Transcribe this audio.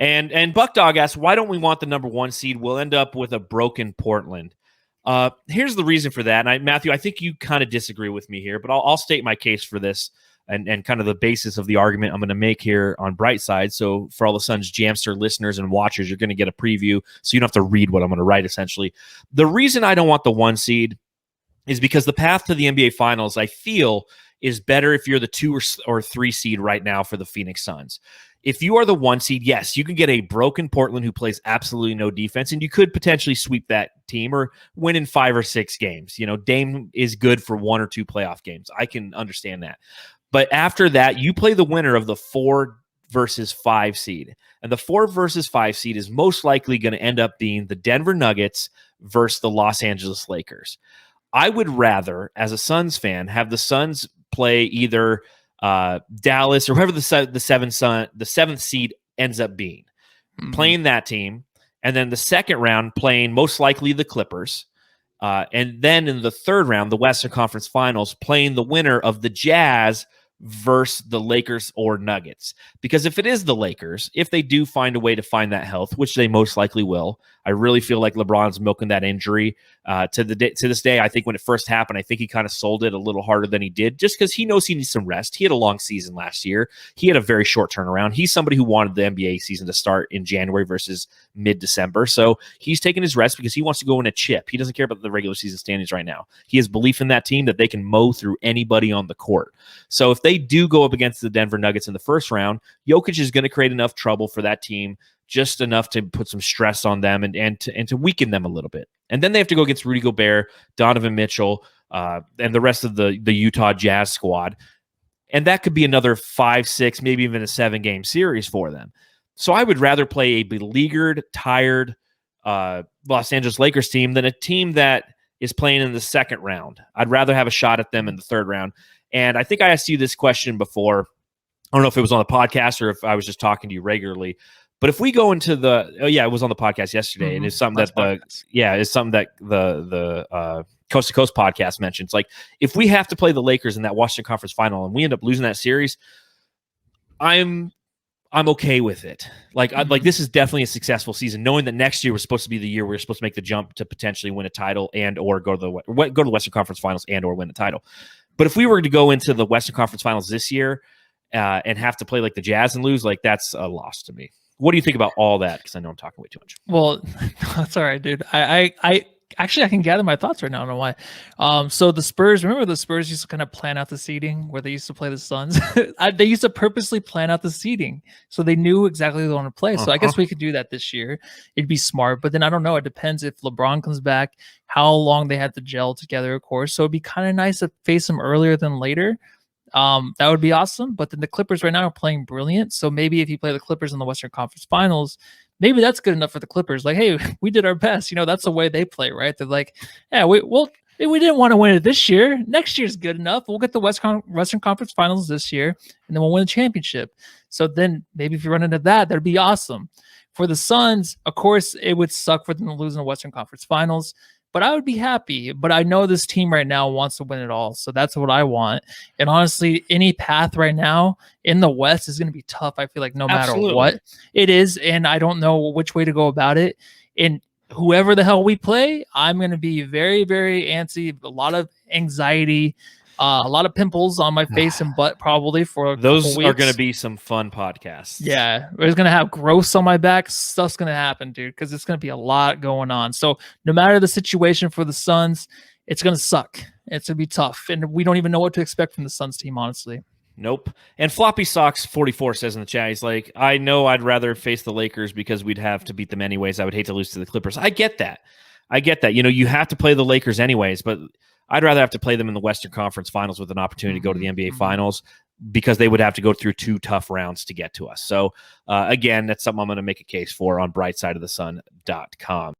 And Buck Dog asks, why don't we want the number 1 seed? We'll end up with a broken Portland. Here's the reason for that. And Matthew, I think you kind of disagree with me here, but I'll state my case for this and kind of the basis of the argument I'm going to make here on Brightside. So for all the Suns Jamster listeners and watchers, you're going to get a preview, so you don't have to read what I'm going to write, essentially. The reason I don't want the 1 seed is because the path to the NBA Finals, I feel, is better if you're the 2 or 3 seed right now for the Phoenix Suns. If you are the 1 seed, yes, you can get a broken Portland who plays absolutely no defense, and you could potentially sweep that team or win in 5 or 6 games. Dame is good for 1 or 2 playoff games. I can understand that. But after that, you play the winner of the 4 versus 5 seed. And the 4 versus 5 seed is most likely going to end up being the Denver Nuggets versus the Los Angeles Lakers. I would rather, as a Suns fan, have the Suns play either Dallas or whoever the 7th seed ends up being, playing that team, and then the second round playing most likely the Clippers, and then in the third round, the Western Conference Finals, playing the winner of the Jazz versus the Lakers or Nuggets. Because if it is the Lakers, if they do find a way to find that health, which they most likely will, I really feel like LeBron's milking that injury. To this day, I think when it first happened, I think he kind of sold it a little harder than he did, just because he knows he needs some rest. He had a long season last year. He had a very short turnaround. He's somebody who wanted the NBA season to start in January versus mid-December. So he's taking his rest because he wants to go in a chip. He doesn't care about the regular season standings right now. He has belief in that team that they can mow through anybody on the court. So if they do go up against the Denver Nuggets in the first round, Jokic is going to create enough trouble for that team, just enough to put some stress on them and to weaken them a little bit. And then they have to go against Rudy Gobert, Donovan Mitchell, and the rest of the Utah Jazz squad. And that could be another 5, 6, maybe even a 7-game series for them. So I would rather play a beleaguered, tired Los Angeles Lakers team than a team that is playing in the second round. I'd rather have a shot at them in the third round. And I think I asked you this question before. I don't know if it was on the podcast or if I was just talking to you regularly. But if we go into it was on the podcast yesterday, and it's something that the Coast to Coast podcast mentions. It's like, if we have to play the Lakers in that Western Conference Final and we end up losing that series, I'm okay with it. Like this is definitely a successful season, knowing that next year was supposed to be the year we're supposed to make the jump to potentially win a title and or go to the Western Conference Finals and or win a title. But if we were to go into the Western Conference Finals this year and have to play like the Jazz and lose, like, that's a loss to me. What do you think about all that? Because I know I'm talking way too much. Well, that's all right, dude. I actually, I can gather my thoughts right now. I don't know why. So the Spurs, remember the Spurs used to kind of plan out the seeding where they used to play the Suns? They used to purposely plan out the seeding so they knew exactly who they want to play. So I guess we could do that this year. It'd be smart. But then I don't know. It depends if LeBron comes back, how long they had to gel together, of course. So it'd be kind of nice to face them earlier than later. That would be awesome. But then the Clippers right now are playing brilliant. So maybe if you play the Clippers in the Western Conference Finals, maybe that's good enough for the Clippers. Like, hey, we did our best. That's the way they play, right? They're like, yeah, we didn't want to win it this year. Next year's good enough. We'll get the Western Conference Finals this year, and then we'll win a championship. So then maybe if you run into that'd be awesome. For the Suns, of course, it would suck for them to lose in the Western Conference Finals, but I would be happy. But I know this team right now wants to win it all, so that's what I want. And honestly, any path right now in the West is going to be tough. I feel like no matter what it is, and I don't know which way to go about it. And whoever the hell we play, I'm going to be very, very antsy, a lot of anxiety, a lot of pimples on my face and butt probably for those are going to be some fun podcasts. Yeah, we're going to have growths on my back. Stuff's going to happen, dude, because it's going to be a lot going on. So no matter the situation for the Suns, it's going to suck. It's going to be tough, and we don't even know what to expect from the Suns team, honestly. Nope. And Floppy Socks 44 says in the chat, he's like, I know I'd rather face the Lakers because we'd have to beat them anyways. I would hate to lose to the Clippers. I get that. You have to play the Lakers anyways, but I'd rather have to play them in the Western Conference Finals with an opportunity to go to the NBA Finals because they would have to go through 2 tough rounds to get to us. So, again, that's something I'm going to make a case for on brightsideofthesun.com.